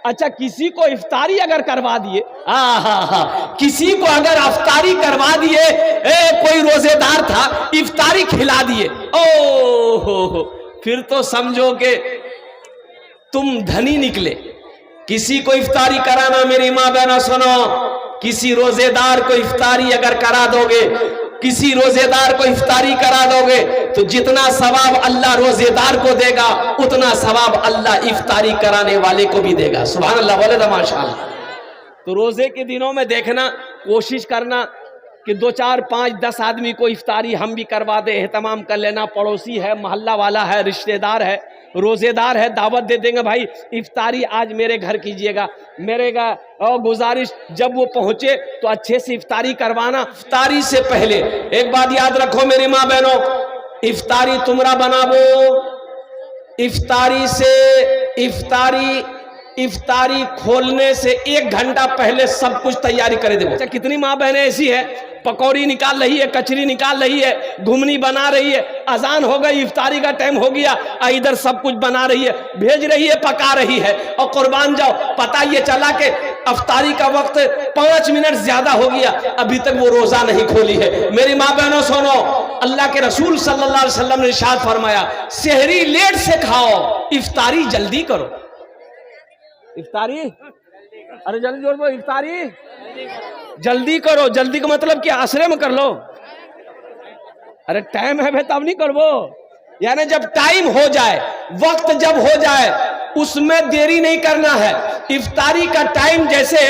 अच्छा, किसी को इफ्तारी अगर करवा दिए, किसी को अगर इफ्तारी करवा दिए, कोई रोजेदार था, इफ्तारी खिला दिए, ओ फिर तो समझो कि तुम धनी निकले। किसी को इफ्तारी कराना, मेरी माँ बहना सुनो, किसी रोजेदार को इफ्तारी अगर करा दोगे, किसी रोजेदार को इफ्तारी करा दोगे तो जितना सवाब अल्लाह रोजेदार को देगा उतना सवाब अल्लाह इफ्तारी कराने वाले को भी देगा। सुभान अल्लाह, बोले तो माशाअल्लाह। तो रोजे के दिनों में देखना, कोशिश करना कि 2 4 5 10 आदमी को इफ्तारी हम भी करवा दे, एहतमाम कर लेना। पड़ोसी है, मोहल्ला वाला है, रिश्तेदार है, रोजेदार है, दावत दे देंगे, भाई इफ्तारी आज मेरे घर कीजिएगा। मेरे और गुजारिश, जब वो पहुंचे तो अच्छे से इफ्तारी करवाना। इफ्तारी से पहले एक बात याद रखो मेरी माँ बहनों, इफ्तारी तुमरा बनावो। इफ्तारी से इफ्तारी खोलने से 1 घंटा पहले सब कुछ तैयारी करे देवो। अच्छा, कितनी माँ बहनें ऐसी है, पकौड़ी निकाल रही है, कचरी निकाल रही है, घुमनी बना रही है, अजान हो गई, इफ्तारी का टाइम हो गया, इधर सब कुछ बना रही है, भेज रही है, पका रही है, और कुर्बान जाओ, पता ये चला कि इफ्तारी का वक्त 5 मिनट ज्यादा हो गया, अभी तक वो रोजा नहीं खोली है। मेरी माँ बहनों सुनो, अल्लाह के रसूल सल्लल्लाहु अलैहि वसल्लम ने इरशाद फरमाया, सेहरी लेट से खाओ, इफ्तारी जल्दी करो। इफ्तारी, अरे जल्दी जोर बोलो, इफ्तारी जल्दी करो। जल्दी का मतलब कि आश्रय में कर लो। अरे टाइम है भाई, तब नहीं करवो, यानी जब टाइम हो जाए, वक्त जब हो जाए, उसमें देरी नहीं करना है। इफ्तारी का टाइम जैसे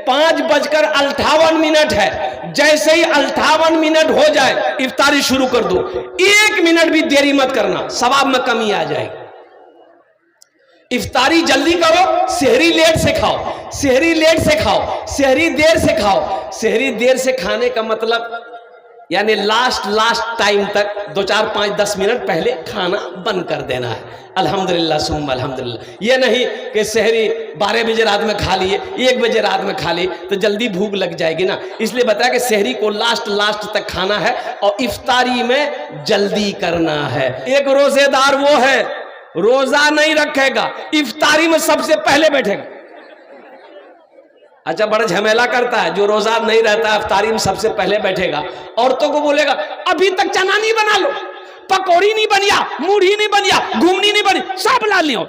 5:58 है, जैसे ही 58 मिनट हो जाए इफ्तारी शुरू कर दो। 1 मिनट भी देरी मत करना, सवाब में कमी आ जाएगी। इफ्तारी जल्दी करो, सेहरी लेट से खाओ, सेहरी लेट से खाओ, सेहरी देर से खाओ। सेहरी देर से खाने का मतलब यानी लास्ट टाइम तक 2 4 5 10 मिनट पहले खाना बंद कर देना है। अल्हम्दुलिल्लाह सुम्मा अल्हम्दुलिल्लाह। ये नहीं कि सेहरी 12 बजे रात में खा लिए, 1 बजे रात में खा ली तो जल्दी भूख लग जाएगी ना, इसलिए बताया कि सेहरी को लास्ट तक खाना है और इफ्तारी में जल्दी करना है। एक रोजेदार वो है, रोजा नहीं रखेगा, इफ्तारी में सबसे पहले बैठेगा। अच्छा, बड़ा झमेला करता है जो रोजा नहीं रहता, इफ्तारी में सबसे पहले बैठेगा। औरतों को बोलेगा अभी तक चना नहीं बना लो, पकौड़ी नहीं बनिया, मूढ़ी नहीं बनिया, घुमनी नहीं बनी, सब ला लियो।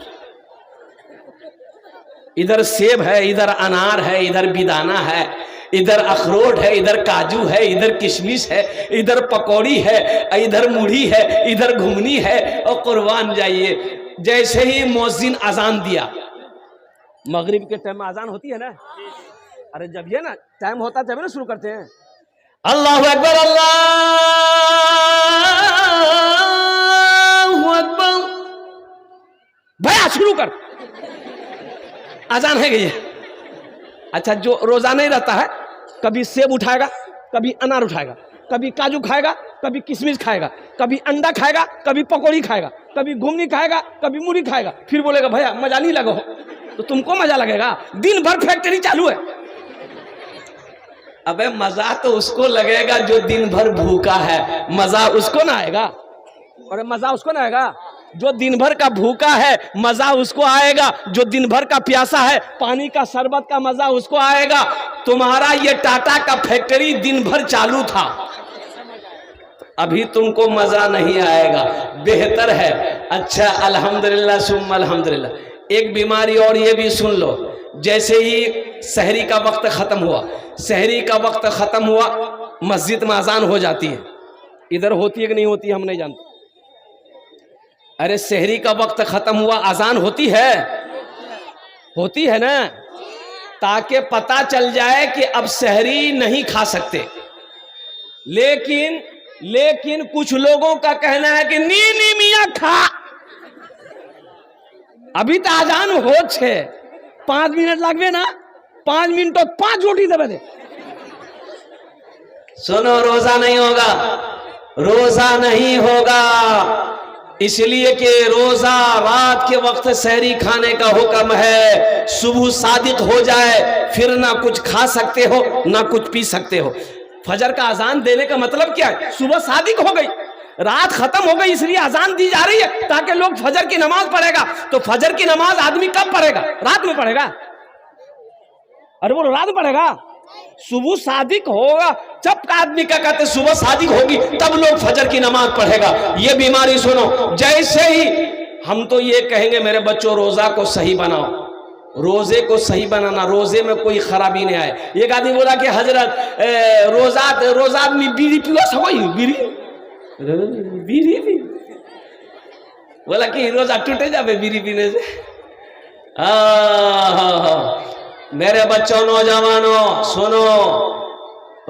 इधर सेब है, इधर अनार है, इधर बिदाना है, इधर अखरोट है, इधर काजू है, इधर किशमिश है, इधर पकौड़ी है, इधर मूढ़ी है, इधर घुमनी है। और कुर्बान जाइए, जैसे ही मुअज्जिन अजान दिया, मगरिब के टाइम में अजान होती है ना, अरे जब ये ना टाइम होता है तभी ना शुरू करते हैं, अल्लाहु अकबर अल्लाहु अकबर, भैया शुरू कर, अजान है गई। अच्छा, जो रोजा नहीं रहता है, कभी सेब उठाएगा, कभी अनार उठाएगा, कभी काजू खाएगा, कभी किशमिश खाएगा, कभी अंडा खाएगा, कभी पकौड़ी खाएगा, कभी घुमनी खाएगा, कभी मूढ़ी खाएगा, फिर बोलेगा भैया मजा नहीं लगा हो, तो तुमको मजा लगेगा? दिन भर फैक्ट्री चालू है। अबे मजा तो उसको लगेगा जो दिन भर भूखा है, मजा उसको ना आएगा। और मजा उसको ना आएगा जो दिन भर का भूखा है, मजा उसको आएगा जो दिन भर का प्यासा है, पानी का शरबत का मजा उसको आएगा। तुम्हारा ये टाटा का फैक्ट्री दिन भर चालू था, अभी तुमको मजा नहीं आएगा, बेहतर है। अच्छा, अल्हम्दुलिल्लाह सुम्मा अल्हम्दुलिल्लाह। एक बीमारी और ये भी सुन लो, जैसे ही सहरी का वक्त खत्म हुआ, सहरी का वक्त खत्म हुआ, मस्जिद में अजान हो जाती है। इधर होती है कि नहीं होती हम नहीं जानते। अरे सहरी का वक्त खत्म हुआ, अजान होती है ना, ताकि पता चल जाए कि अब सहरी नहीं खा सकते। लेकिन कुछ लोगों का कहना है कि नी मियाँ खा, अभी तो अजान हो 5 मिनट लगवे ना, 5 मिनट तो 5 रोटी दबे दे। सुनो, रोजा नहीं होगा, रोजा नहीं होगा, इसलिए कि रोजा रात के वक्त सहरी खाने का हुक्म है। सुबह सादिक हो जाए फिर ना कुछ खा सकते हो ना कुछ पी सकते हो। फजर का अजान देने का मतलब क्या है? सुबह सादिक हो गई, रात खत्म हो गई, इसलिए अजान दी जा रही है ताकि लोग फजर की नमाज पढ़ेगा। तो फजर की नमाज आदमी कब पढ़ेगा? रात में पढ़ेगा। अरे वो रात पड़ेगा, सुबह शादी होगा जब का आदमी क्या कहते सुबह शादी होगी तब लोग फजर की नमाज पढ़ेगा। ये बीमारी सुनो, जैसे ही हम तो ये कहेंगे मेरे बच्चों रोजा को सही बनाओ, रोजे को सही बनाना, रोजे में कोई खराबी नहीं आए। एक आदमी बोला कि हजरत रोजा आदमी बीड़ी पीवा सको, बीड़ी पी, बोला कि रोजा टूटे जावे बीड़ी पीने से। मेरे बच्चों नौजवानों सुनो,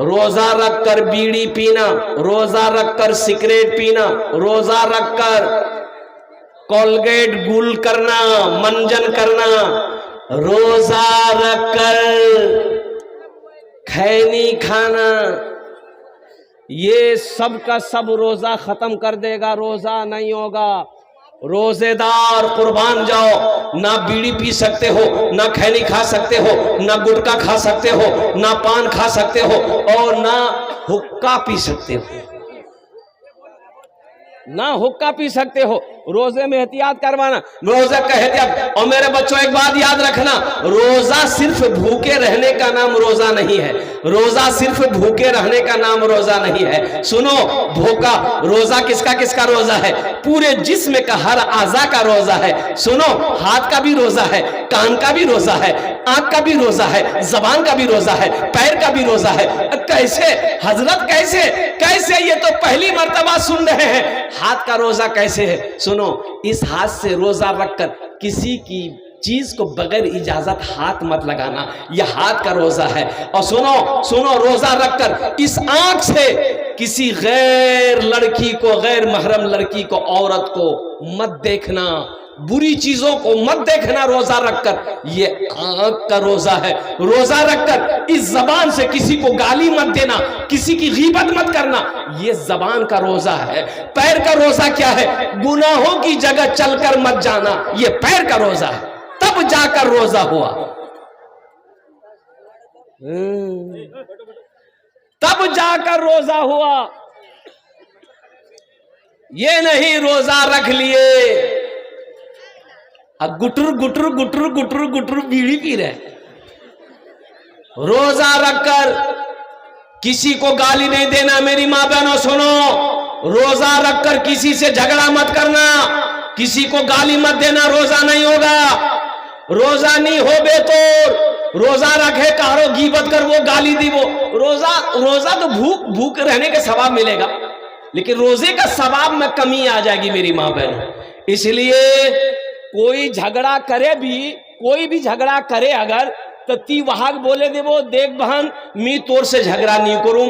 रोजा रखकर बीड़ी पीना, रोजा रखकर सिगरेट पीना, रोजा रखकर कोलगेट गुल करना, मंजन करना, रोजा रखकर खैनी खाना, ये सब का सब रोजा खत्म कर देगा, रोजा नहीं होगा। रोजेदार कुर्बान जाओ, ना बीड़ी पी सकते हो, ना खैनी खा सकते हो, ना गुटखा खा सकते हो, ना पान खा सकते हो और ना हुक्का पी सकते हो, ना हुक्का पी सकते हो। रोजे में एहतियात करवाना, रोजा का एहतियात। और मेरे बच्चों एक बात याद रखना, रोजा सिर्फ भूखे रहने का नाम रोजा नहीं है, रोजा सिर्फ भूखे रहने का नाम रोजा नहीं है। सुनो, भूखा रोजा किसका किसका रोजा है? पूरे जिस्म का हर आज़ा का रोजा है। सुनो, हाथ का भी रोजा है, कान का भी रोजा है, आंख का भी रोजा है, जबान का भी रोजा है, पैर का भी रोजा है। कैसे हजरत, कैसे कैसे? ये तो पहली मर्तबा सुन रहे हैं, हाथ का रोजा कैसे है? सुनो, इस हाथ से रोजा रखकर किसी की चीज को बगैर इजाजत हाथ मत लगाना, यह हाथ का रोजा है। और सुनो सुनो, रोजा रखकर इस आंख से किसी गैर लड़की को, गैर महरम लड़की को, औरत को मत देखना, बुरी चीजों को मत देखना रोजा रखकर, ये आंख का रोजा है। रोजा रखकर इस जबान से किसी को गाली मत देना, किसी की गीबत मत करना, ये जबान का रोजा है। पैर का रोजा क्या है? गुनाहों की जगह चलकर मत जाना, ये पैर का रोजा है, तब जाकर रोजा हुआ, तब जाकर रोजा हुआ। ये नहीं रोजा रख लिए गुटुर गुटुर गुटुर गुटुर गुटुर बीड़ी पी रहे। रोजा रखकर किसी को गाली नहीं देना। मेरी माँ बहनों सुनो, रोजा रखकर किसी से झगड़ा मत करना, किसी को गाली मत देना, रोजा नहीं होगा। रोजा नहीं हो बे तो रोजा रखे कारो गीबत कर, वो गाली दी, वो रोजा तो भूख रहने के सवाब मिलेगा, लेकिन रोजे का सवाब में कमी आ जाएगी मेरी माँ बहन। इसलिए कोई झगड़ा करे भी, कोई भी झगड़ा करे अगर, तो ती वहाग बोले देवो, देख बहन मी तोर से झगड़ा नहीं करूं,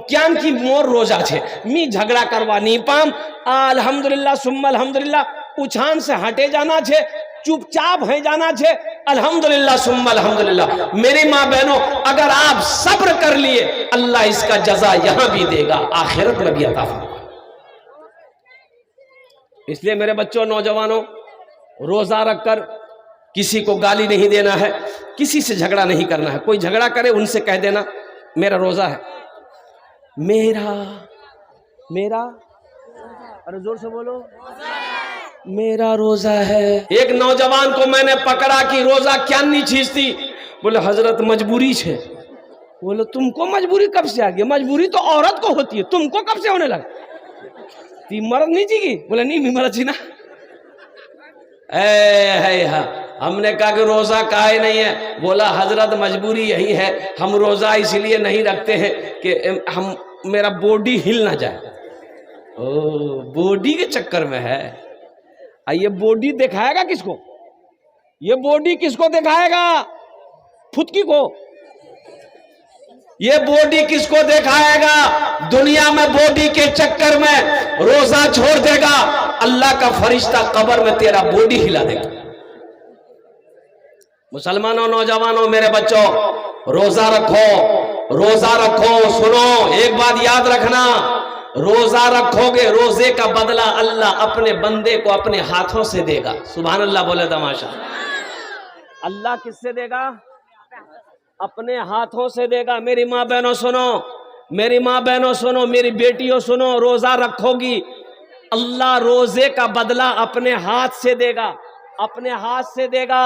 क्या की मोर रोजा छे, मी झगड़ा करवा नहीं पाम, अल्हम्दुलिल्लाह सुम्मा अल्हम्दुलिल्लाह, उछान से हटे जाना छे, चुपचाप है जाना छे, अल्हम्दुलिल्लाह सुम्मा अल्हम्दुलिल्लाह। मेरी माँ बहनों, अगर आप सब्र कर लिए, अल्लाह इसका जजा यहां भी देगा, आखिरत में भी अता फरमाएगा। इसलिए मेरे बच्चों नौजवानों, रोजा रखकर किसी को गाली नहीं देना है, किसी से झगड़ा नहीं करना है। कोई झगड़ा करे उनसे कह देना मेरा रोजा है, मेरा मेरा, अरे जोर से बोलो, मेरा रोजा है। एक नौजवान को मैंने पकड़ा कि रोजा क्या नहीं खींचती, बोले हजरत मजबूरी है। बोले तुमको मजबूरी कब से आ गई? मजबूरी तो औरत को होती है, तुमको कब से होने लगा? ती मर्द नहीं जीगी? बोले नहीं मर्द छी ना। हमने कहा कि रोजा काहे नहीं है? बोला हजरत मजबूरी यही है, हम रोजा इसलिए नहीं रखते हैं कि हम मेरा बॉडी हिल ना जाए। ओ, बॉडी के चक्कर में है। ये बॉडी दिखाएगा किसको? ये बॉडी किसको दिखाएगा? फुदकी को। ये बॉडी किसको दिखाएगा? दुनिया में बॉडी के चक्कर में रोजा छोड़ देगा, अल्लाह का फरिश्ता कब्र में तेरा बॉडी हिला देगा। मुसलमानों, नौजवानों, मेरे बच्चों, रोजा रखो, रोजा रखो। सुनो, एक बात याद रखना, रोजा रखोगे, रोजे का बदला अल्लाह अपने बंदे को अपने हाथों से देगा। सुभान अल्लाह बोले तमाशा। अल्लाह किससे देगा? अपने हाथों से देगा। मेरी माँ बहनों सुनो, मेरी माँ बहनों सुनो, मेरी बेटियों सुनो, रोजा रखोगी, अल्लाह रोजे का बदला अपने हाथ से देगा, अपने हाथ से देगा।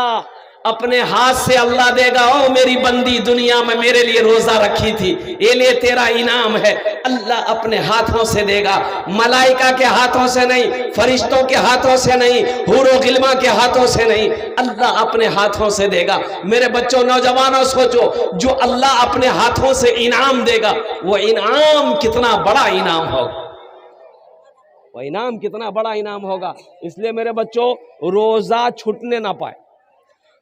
अपने हाथ से अल्लाह देगा, ओ मेरी बंदी दुनिया में मेरे लिए रोजा रखी थी, ये लिए तेरा इनाम है। अल्लाह अपने हाथों से देगा, मलाइका के हाथों से नहीं, फरिश्तों के हाथों से नहीं, हूरो गिल्मा के हाथों से नहीं, अल्लाह अपने हाथों से देगा। मेरे बच्चों, नौजवानों, सोचो जो अल्लाह अपने हाथों से इनाम देगा, वो इनाम कितना बड़ा इनाम होगा, वो इनाम कितना बड़ा इनाम होगा। इसलिए मेरे बच्चों, रोजा छूटने ना पाए,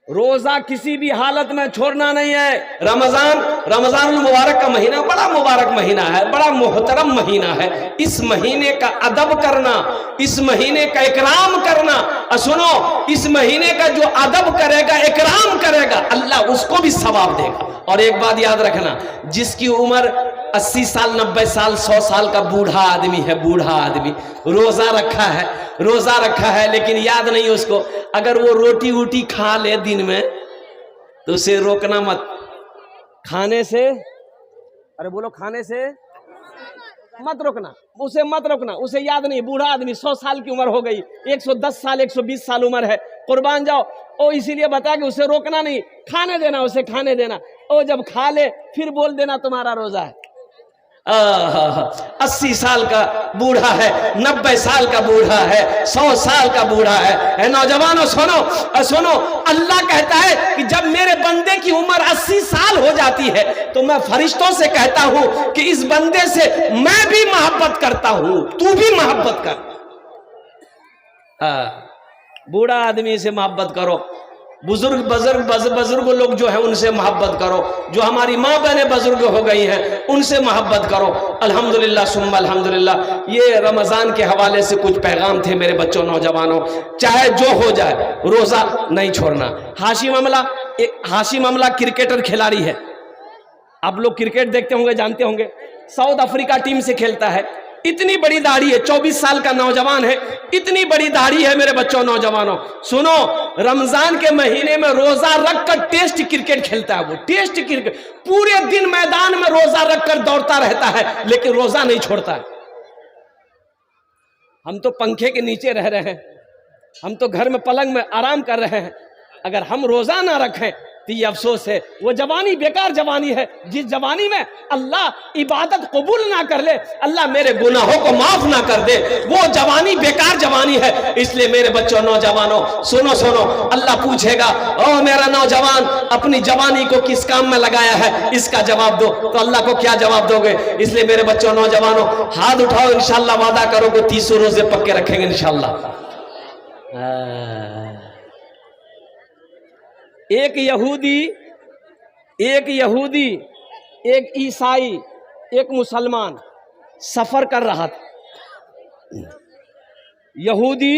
रोजा किसी भी हालत में छोड़ना नहीं है। रमजान मुबारक का महीना बड़ा मुबारक महीना है, बड़ा मोहतरम महीना है। इस महीने का अदब करना, इस महीने का इकराम करना, सुनो, इस महीने का जो अदब करेगा, इकराम करेगा, अल्लाह उसको भी सवाब देगा। और एक बात याद रखना, जिसकी उम्र 80 साल, 90 साल, 100 साल का बूढ़ा आदमी है, बूढ़ा आदमी रोजा रखा है, लेकिन याद नहीं उसको, अगर वो रोटी वोटी खा ले दिन में तो उसे रोकना मत, खाने से, अरे बोलो, खाने से मत रोकना, उसे मत रोकना, उसे याद नहीं, बूढ़ा आदमी 100 साल की उम्र हो गई, 110 साल, 120 साल उम्र है, कुर्बान जाओ, ओ इसीलिए बताया कि उसे रोकना नहीं, खाने देना, उसे खाने देना, ओ जब खा ले फिर बोल देना तुम्हारा रोजा है। 80 साल का बूढ़ा है, 90 साल का बूढ़ा है, 100 साल का बूढ़ा है। नौजवानों सुनो, अल्लाह कहता है कि जब मेरे बंदे की उम्र 80 साल हो जाती है तो मैं फरिश्तों से कहता हूं कि इस बंदे से मैं भी मोहब्बत करता हूं, तू भी मोहब्बत कर। बूढ़ा आदमी से मोहब्बत करो, बुजुर्ग लोग जो है उनसे मोहब्बत करो, जो हमारी माँ बहनें बुजुर्ग हो गई हैं उनसे मोहब्बत करो। अल्हम्दुलिल्लाह सुम्मा अल्हम्दुलिल्लाह। ये रमजान के हवाले से कुछ पैगाम थे मेरे बच्चों, नौजवानों, चाहे जो हो जाए रोजा नहीं छोड़ना। हाशिम अमला क्रिकेटर खिलाड़ी है, आप लोग क्रिकेट देखते होंगे, जानते होंगे, साउथ अफ्रीका टीम से खेलता है। इतनी बड़ी दाढ़ी है, 24 साल का नौजवान है, इतनी बड़ी दाढ़ी है मेरे बच्चों, नौजवानों सुनो, रमजान के महीने में रोजा रखकर टेस्ट क्रिकेट खेलता है। वो टेस्ट क्रिकेट पूरे दिन मैदान में रोजा रखकर दौड़ता रहता है, लेकिन रोजा नहीं छोड़ता है। हम तो पंखे के नीचे रह रहे हैं, हम तो घर में पलंग में आराम कर रहे हैं, अगर हम रोजा ना रखें तो ये अफसोस है। वो जवानी बेकार जवानी है, जिस जवानी में अल्लाह इबादत कबूल ना कर ले, अल्लाह मेरे गुनाहों को माफ ना कर दे, वो जवानी बेकार जवानी है। इसलिए मेरे बच्चों, नौजवानों सुनो, अल्लाह पूछेगा, ओ मेरा नौजवान अपनी जवानी को किस काम में लगाया है, इसका जवाब दो। तो अल्लाह को क्या जवाब दोगे? इसलिए मेरे बच्चों, नौजवानों, हाथ उठाओ, इंशाल्लाह वादा करो कि 30 रोजे पक्के रखेंगे इंशाल्लाह। एक यहूदी, एक ईसाई, एक मुसलमान सफर कर रहा था। यहूदी,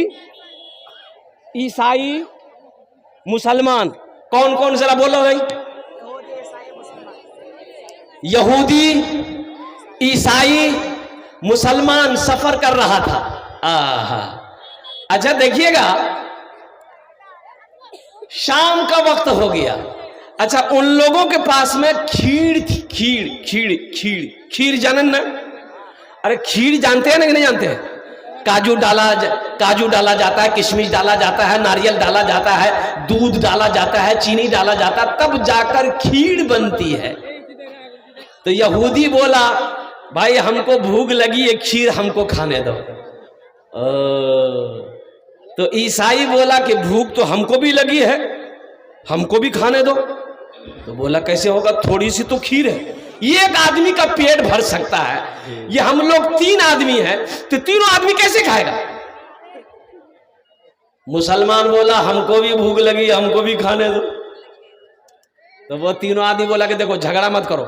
ईसाई, मुसलमान, कौन कौन जरा बोलो भाई? यहूदी, ईसाई, मुसलमान सफर कर रहा था। अच्छा देखिएगा, शाम का वक्त हो गया। अच्छा, उन लोगों के पास में खीर थी, खीर जानन ना? अरे खीर जानते हैं ना कि नहीं जानते हैं? काजू डाला जाता है, किशमिश डाला जाता है, नारियल डाला जाता है, दूध डाला जाता है, चीनी डाला जाता है, तब जाकर खीर बनती है। तो यहूदी बोला, भाई हमको भूख लगी है, खीर हमको खाने दो। तो ईसाई बोला कि भूख तो हमको भी लगी है, हमको भी खाने दो। तो बोला कैसे होगा, थोड़ी सी तो खीर है, एक आदमी का पेट भर सकता है, ये हम लोग 3 आदमी हैं, तो तीनों आदमी कैसे खाएगा? मुसलमान बोला हमको भी भूख लगी, हमको भी खाने दो। तो वो तीनों आदमी बोला कि देखो झगड़ा मत करो,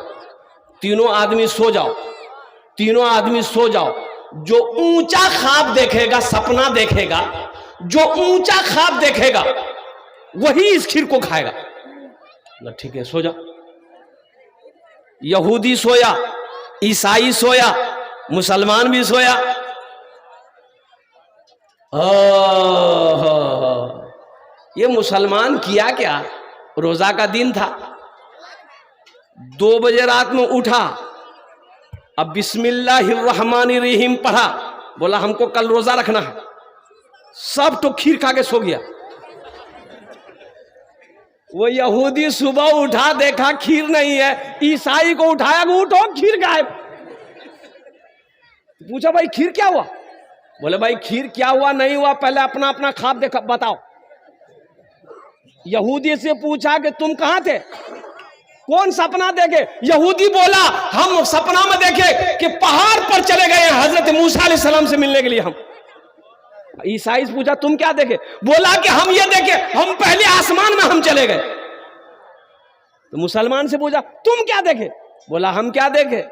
तीनों आदमी सो जाओ, जो ऊंचा ख्वाब देखेगा, सपना देखेगा, जो ऊंचा ख्वाब देखेगा वही इस खीर को खाएगा। ठीक है, सो जा। यहूदी सोया, ईसाई सोया, मुसलमान भी सोया। ये मुसलमान किया क्या, रोजा का दिन था, 2 बजे रात में उठा, अब बिस्मिल्लाहिर्रहमानिर्रहीम पढ़ा, बोला हमको कल रोजा रखना है, सब तो खीर खा के सो गया। वो यहूदी सुबह उठा, देखा खीर नहीं है, ईसाई को उठाया, उठो खीर गायब। पूछा भाई खीर क्या हुआ? बोले भाई खीर क्या हुआ नहीं हुआ पहले अपना अपना ख्वाब देखा बताओ। यहूदी से पूछा कि तुम कहां थे, कौन सपना देखे? यहूदी बोला हम सपना में देखे कि पहाड़ पर चले गए हजरत मूसा अलैहिस्सलाम से मिलने के लिए हम। ईसाई से पूछा तुम क्या देखे? बोला कि हम ये देखे हम पहले आसमान में हम चले गए। तो मुसलमान से पूछा तुम क्या देखे? बोला हम क्या देखे,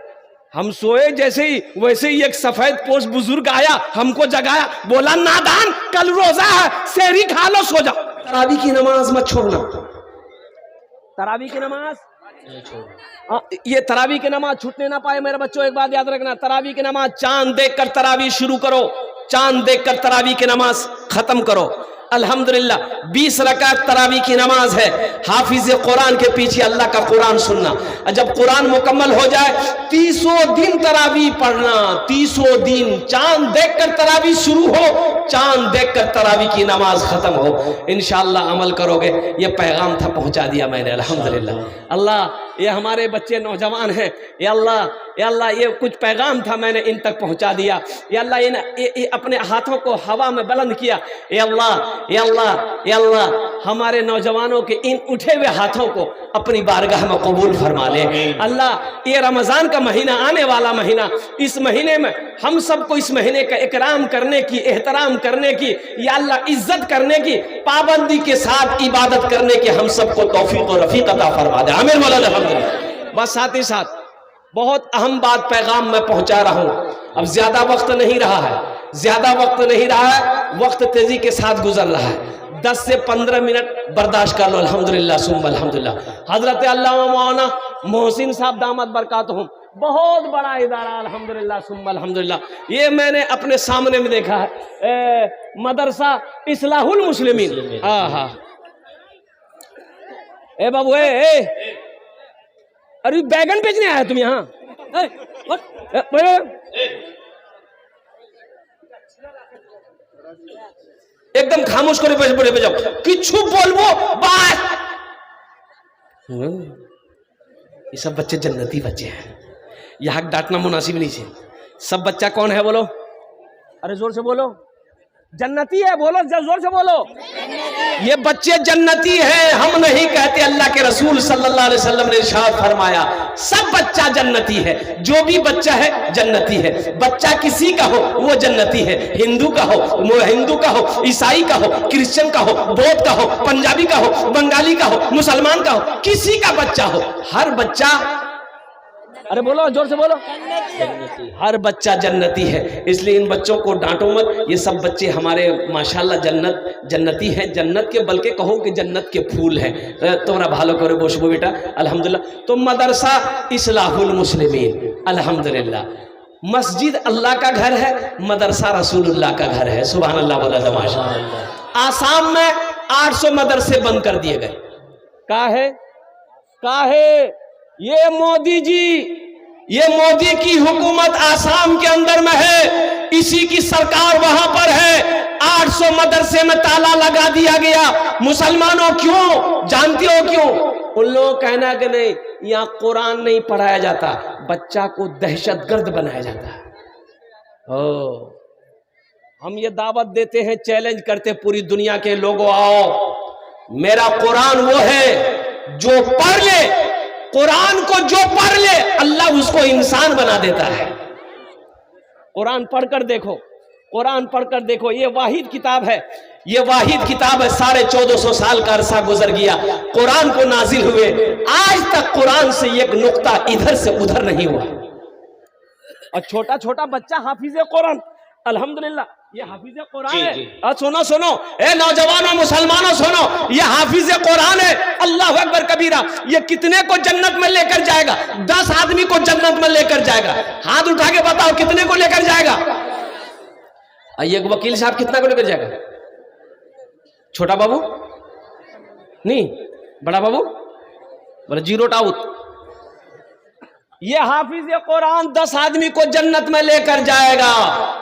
हम सोए जैसे ही वैसे ही एक सफेद पोश बुजुर्ग आया हमको जगाया, बोला नादान कल रोजा है, सेहरी खा लो सो जाओ। तरावी की नमाज मत छोड़ना, तरावी की नमाज ये तरावी की नमाज छूटने ना पाए मेरे बच्चों। एक बात याद रखना, तरावी की नमाज चांद देखकर तरावी शुरू करो, चांद देखकर तरावी की नमाज खत्म करो। अल्हम्दुलिल्लाह 20 रकात तरावी की नमाज है। हाफिज कुरान के पीछे अल्लाह का कुरान सुनना, जब कुरान मुकम्मल हो जाए 30 दिन तरावी पढ़ना, 30 दिन चांद देखकर तरावी शुरू हो, चांद देखकर तरावी की नमाज खत्म हो। इंशाअल्लाह अमल करोगे। ये पैगाम था, पहुंचा दिया मैंने अल्हम्दुलिल्लाह। अल्लाह ये हमारे बच्चे नौजवान हैं, या अल्लाह ये कुछ पैगाम था मैंने इन तक पहुंचा दिया। या अल्लाह ये अपने हाथों को हवा में बुलंद किया। या अल्लाह हमारे नौजवानों के इन उठे हुए हाथों को अपनी बारगाह में कबूल फरमा ले। अल्लाह ये रमज़ान का महीना आने वाला महीना, इस महीने में हम सबको इस महीने का इकराम करने की, एहतराम करने की, या अल्लाह इज्जत करने की, पाबंदी के साथ इबादत करने की हम सबको तौफीक और रफीक अता फरमा दे। आमीन मौलाना अल्हम्दुलिल्लाह। बस साथ ही साथ बहुत अहम बात पैगाम मैं पहुंचा रहा हूं। अब ज्यादा वक्त नहीं रहा है, ज्यादा वक्त नहीं रहा है, वक्त तेजी के साथ गुजर रहा है। 10 से 15 मिनट बर्दाश्त कर लो। अल्हम्दुलिल्लाह सुम्मा अल्हम्दुलिल्लाह। हजरत अल्लामा मौलाना मोहसिन साहब दामत बरकातहुम, बहुत बड़ा इदारा अल्हम्दुलिल्लाह सुम्मा अल्हम्दुलिल्लाह। ये मैंने अपने सामने में देखा है, मदरसा इस्लाहुल मुस्लिमीन। हाँ ए बाबू अरे बैगन बेचने आया तुम यहाँ? एकदम खामोश करे बड़े बजाओ, किच्छु बोलबो बात। ये सब बच्चे जन्नती बच्चे हैं, यहाँ डांटना मुनासिब नहीं है। सब बच्चा कौन है बोलो? अरे जोर से बोलो, जन्नती है बोलो, जोर से बोलो। ये बच्चे जन्नती हैं, हम नहीं कहते। अल्लाह के रसूल सल्लल्लाहु अलैहि वसल्लम ने इरशाद फरमाया सब बच्चा जन्नती है, जो भी बच्चा है जन्नती है। बच्चा किसी का हो वो जन्नती है, हिंदू का हो, ईसाई का हो, क्रिश्चियन का हो, बौद्ध का हो, पंजाबी का हो, बंगाली का हो, मुसलमान का हो, किसी का बच्चा हो, हर बच्चा, अरे बोलो जोर से बोलो, हर बच्चा जन्नती है। इसलिए इन बच्चों को डांटो मत। ये सब बच्चे हमारे माशाल्लाह जन्नती हैं, जन्नत के बल्कि कहो कि जन्नत के फूल हैं। तुम्हारा भालो करे बोशबो बेटा अल्हम्दुलिल्लाह। तो मदरसा इस्लाहुल मुस्लिमीन अल्हम्दुलिल्लाह, मस्जिद अल्लाह का घर है, मदरसा रसूलुल्लाह का घर है। सुभान अल्लाह बोला तमाशा। आसाम में 800 मदरसे बंद कर दिए गए। काहे? ये मोदी जी, ये मोदी की हुकूमत आसाम के अंदर में है, इसी की सरकार वहां पर है। 800 मदरसे में ताला लगा दिया गया। मुसलमानों क्यों जानते हो क्यों? उन लोगों का कहना कि नहीं यहाँ कुरान नहीं पढ़ाया जाता, बच्चा को दहशतगर्द बनाया जाता है। हम ये दावत देते हैं, चैलेंज करते पूरी दुनिया के लोगों, आओ मेरा कुरान वो है जो पढ़ ले, कुरान को जो पढ़ ले अल्लाह उसको इंसान बना देता है। कुरान पढ़कर देखो, कुरान पढ़कर देखो, ये वाहिद किताब है, ये वाहिद किताब है। 1450 साल का अरसा गुजर गया कुरान को नाजिल हुए, आज तक कुरान से एक नुक्ता इधर से उधर नहीं हुआ। और छोटा छोटा बच्चा हाफिज कुरान अल्हम्दुलिल्लाह, ये हाफिज कुरान है। सुनो ए नौजवानों मुसलमानों सुनो, ये हाफिज कुरान है। अल्लाह अकबर कबीरा। ये कितने को जन्नत में लेकर जाएगा? 10 आदमी को जन्नत में लेकर जाएगा। हाथ उठा के बताओ कितने को लेकर जाएगा? एक वकील साहब कितना को लेकर जाएगा? छोटा बाबू नहीं, बड़ा बाबू बोले 0 आउट। ये हाफिज कुरान 10 आदमी को जन्नत में लेकर जाएगा।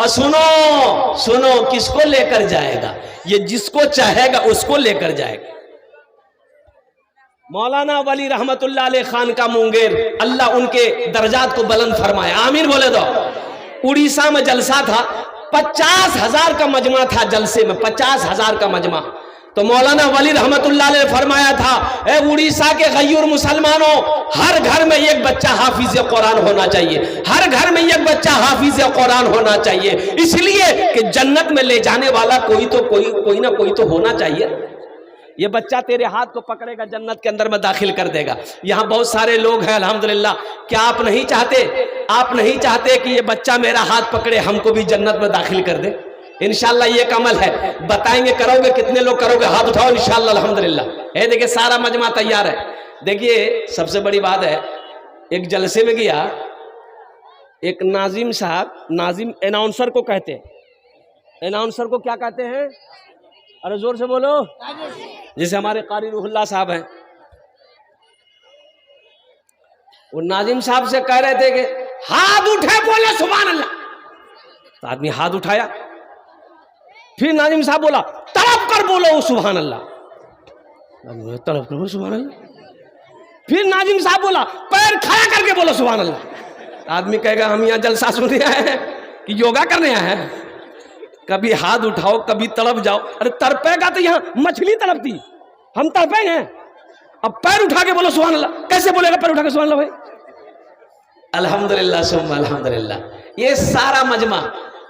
और सुनो किसको लेकर जाएगा? ये जिसको चाहेगा उसको लेकर जाएगा। मौलाना वली रहमतुल्लाह अलैह खान का मुंगेर, अल्लाह उनके दर्जात को बुलंद फरमाए, आमीन बोले दो। उड़ीसा में जलसा था, 50,000 का मजमा था जलसे में, 50,000 का मजमा। तो मौलाना वली रहमतुल्लाह अलैह फरमाया था, ए उड़ीसा के गयूर मुसलमानों, हर घर में एक बच्चा हाफिज कुरान होना चाहिए, हर घर में एक बच्चा हाफिज कुरान होना चाहिए, इसलिए कि जन्नत में ले जाने वाला कोई ना कोई तो होना चाहिए। ये बच्चा तेरे हाथ को पकड़ेगा, जन्नत के अंदर में दाखिल कर देगा। यहाँ बहुत सारे लोग हैं अल्हम्दुलिल्लाह, क्या आप नहीं चाहते कि ये बच्चा मेरा हाथ पकड़े, हमको भी जन्नत में दाखिल कर दे? इंशाल्लाह ये एक अमल है, बताएंगे, करोगे, कितने लोग करोगे? हाथ उठाओ इंशाल्लाह अल्हम्दुलिल्लाह। है देखिए सारा मजमा तैयार है। देखिए सबसे बड़ी बात है, एक जलसे में गया, एक नाजिम साहब, नाजिम अनाउंसर को कहते हैं, अनाउंसर को क्या कहते हैं? अरे जोर से बोलो। जैसे हमारे कारी रूहुल्लाह साहब हैं, वो नाजिम साहब से कह रहे थे कि हाथ उठे बोले सुभान अल्लाह, तो आदमी हाथ उठाया, फिर नाजिम साहब बोला तड़प कर बोलो सुभान अल्लाह, तड़प कर बोलो सुभान अल्लाह। फिर नाजिम साहब बोला पैर खड़ा करके बोलो सुभान अल्लाह। आदमी कहेगा हम यहाँ जलसा सुनने आए हैं कि योगा करने आए हैं? कभी हाथ उठाओ, कभी तड़प जाओ। अरे तड़पेगा तो यहाँ मछली तड़पती, हम तड़पेंगे? अब पैर उठा के बोलो सुभान अल्लाह, कैसे बोलेगा पैर उठा के सुभान अल्लाह भाई? अल्हम्दुलिल्लाह सुम्मा अल्हम्दुलिल्लाह। ये सारा मजमा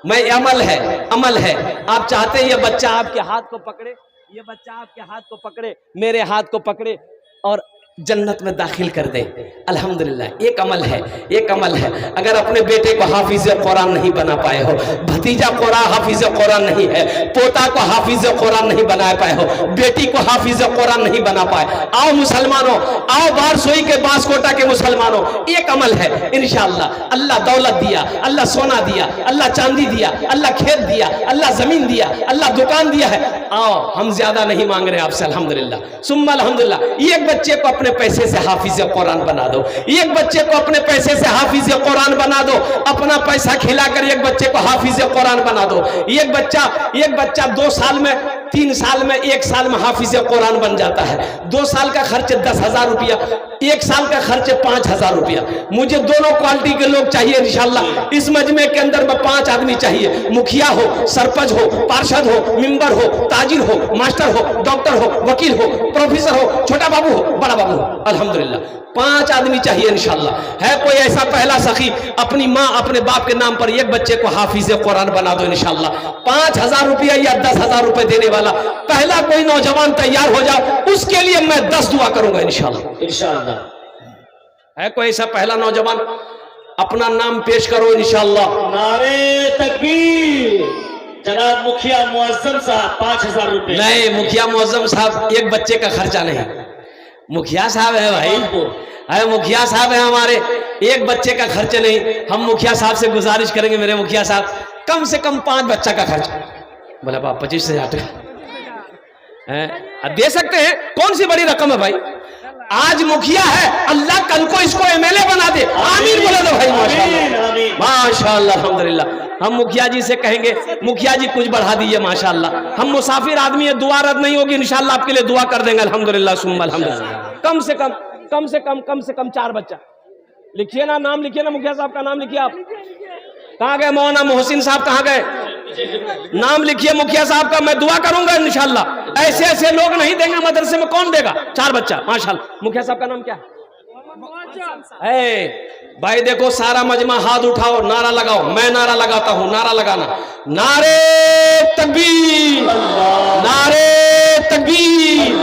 मैं अमल है। आप चाहते हैं ये बच्चा आपके हाथ को पकड़े, ये बच्चा आपके हाथ को पकड़े, मेरे हाथ को पकड़े और जन्नत में दाखिल कर दे। अल्हम्दुलिल्लाह एक अमल है। अगर अपने बेटे को हाफिज कुरान नहीं बना पाए हो, भतीजा को हाफिज कुरान नहीं है, पोता को हाफिज कुरान नहीं बना पाए हो, बेटी को हाफिज कुरान नहीं बना पाए, आओ मुसलमानों, आओ बारसोई के बांसकोटा के मुसलमानों, एक अमल है इंशाअल्लाह। अल्लाह दौलत दिया, अल्लाह सोना दिया, अल्लाह चांदी दिया, अल्लाह खेत दिया, अल्लाह जमीन दिया, अल्लाह दुकान दिया है। आओ हम ज्यादा नहीं मांग रहे आपसे, अल्हम्दुलिल्लाह सुम्मा अल्हम्दुलिल्लाह। एक बच्चे को अपने पैसे से हाफिज कुरान बना दो, एक बच्चे को अपने पैसे से हाफिज कुरान बना दो, अपना पैसा खिलाकर एक बच्चे को हाफिज कुरान बना दो। एक बच्चा 2 साल में, 3 साल में, 1 साल में हाफिज कुरान बन जाता है। 2 साल का खर्च 10,000 रुपया, 1 साल का खर्च 5,000 रुपया। मुझे दोनों क्वालिटी के लोग चाहिए इंशाअल्लाह। इस मजमे के अंदर में 5 आदमी चाहिए, मुखिया हो, सरपंच हो, पार्षद हो, मेंबर हो, ताजिर हो, मास्टर हो, डॉक्टर हो, वकील हो, प्रोफेसर हो, छोटा बाबू हो, बड़ा बाबू हो, अल्हम्दुलिल्लाह 5 आदमी चाहिए इंशाअल्लाह। है कोई ऐसा पहला सखी अपनी माँ अपने बाप के नाम पर एक बच्चे को हाफिज कुरान बना दो इंशाअल्लाह। 5,000 रुपया या 10,000 रुपए देने वाला पहला कोई नौजवान तैयार हो जाओ, उसके लिए मैं 10 दुआ करूंगा इंशाअल्लाह। है कोई ऐसा पहला नौजवान? अपना नाम पेश करो इंशाअल्लाह। नारे तकबीर। जनाब मुखिया मुअज्जम साहब 5,000 रुपए। नहीं, मुखिया मुअज्जम साहब एक बच्चे का खर्चा नहीं। मुखिया साहब है भाई, है मुखिया साहब है हमारे, एक बच्चे का खर्च नहीं। हम मुखिया साहब से गुजारिश करेंगे, मेरे मुखिया साहब कम से कम 5 बच्चा का खर्च। बोला बाप 25,000 दे सकते हैं, कौन सी बड़ी रकम है भाई? आज मुखिया है, अल्लाह कल को इसको एमएलए बना दे, आमीन बोले दो भाई। माशाअल्लाह माशाअल्लाह अल्हम्दुलिल्लाह। हम मुखिया जी से कहेंगे मुखिया जी कुछ बढ़ा दीजिए माशाअल्लाह। हम मुसाफिर आदमी है, दुआ रद्द नहीं होगी इंशाअल्लाह, आपके लिए दुआ कर देंगे अल्हम्दुलिल्लाह सुम्मा अल्हम्दुलिल्लाह। कम से कम 4 बच्चा लिखिए ना, नाम लिखिए ना, मुखिया साहब का नाम लिखिए। आप कहाँ गए? मौलाना मोहसिन साहब कहाँ गए? नाम लिखिए मुखिया साहब का, मैं दुआ करूंगा इंशाअल्लाह। ऐसे लोग नहीं देंगे मदरसे में, कौन देगा? 4 बच्चा माशाअल्लाह। मुखिया साहब का नाम क्या है? भाई देखो सारा मजमा हाथ उठाओ, नारा लगाओ। मैं नारा लगाता हूं, नारा लगाना। नारे तकबीर, नारे तकबीर।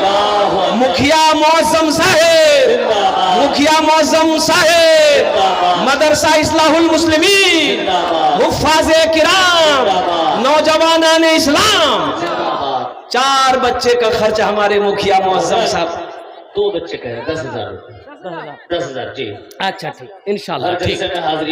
मुखिया मुअज्जम साहेब, मुखिया मुअज्जम साहेब, मदरसा इस्लाहुल मुस्लिमीन, हुफ्फाज़े किराम, नौजवानान इस्लाम। 4 बच्चे का खर्च हमारे मुखिया मुअज्जम साहब। 2 बच्चे का है 10,000 रुपए। 10,000 जी। अच्छा ठीक इंशाल्लाह ठीक।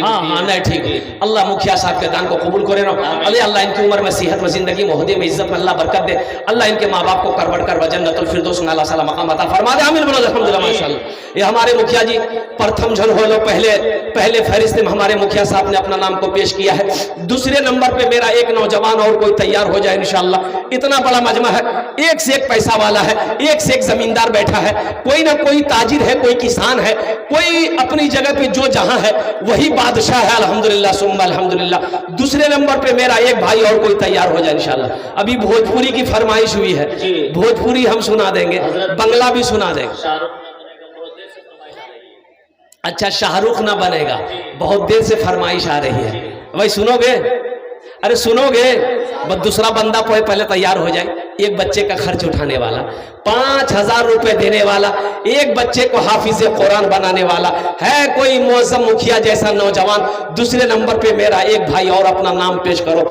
हाँ नहीं ठीक। अल्लाह मुखिया साहब के दान को कबूल करे ना। अल्लाह इनकी उम्र में सेहत में, जिंदगी में, ओहदे में, इज्जत में अल्लाह बरकत दे। अल्लाह इनके माँ बाप को करवड़ कर जन्नतुल फिरदौस में अल्लाह ताला मकाम अता फरमा दे, आमीन बोलो अल्हम्दुलिल्लाह माशाअल्लाह। ये हमारे मुखिया जी प्रथम जन हो लो, पहले फहरिस्त में हमारे मुखिया साहब ने अपना नाम को पेश किया है। दूसरे नंबर पे मेरा एक नौजवान और कोई तैयार हो जाए इंशाअल्लाह। इतना बड़ा मजमा है, एक से एक पैसा वाला है, एक से एक जमींदार बैठा है, कोई ना कोई ताजिर है, कोई किसान है, कोई अपनी जगह पे जो जहां है वही बादशाह है। अल्हम्दुलिल्लाह सुम्मा अल्हम्दुलिल्लाह। दूसरे नंबर पे मेरा एक भाई और कोई तैयार हो जाए इंशाल्लाह। अभी भोजपुरी की फरमाइश हुई है, भोजपुरी हम सुना देंगे, बंगला भी सुना देंगे। अच्छा, शाहरुख ना बनेगा, बहुत देर से फरमाइश आ रही है। भाई सुनोगे? अरे सुनोगे? बस दूसरा बंदा पहले तैयार हो जाए। एक बच्चे का खर्च उठाने वाला, 5,000 रुपए देने वाला, एक बच्चे को हाफिज कुरान बनाने वाला है कोई मौसम मुखिया जैसा नौजवान। दूसरे नंबर पे मेरा एक भाई और, अपना नाम पेश करो।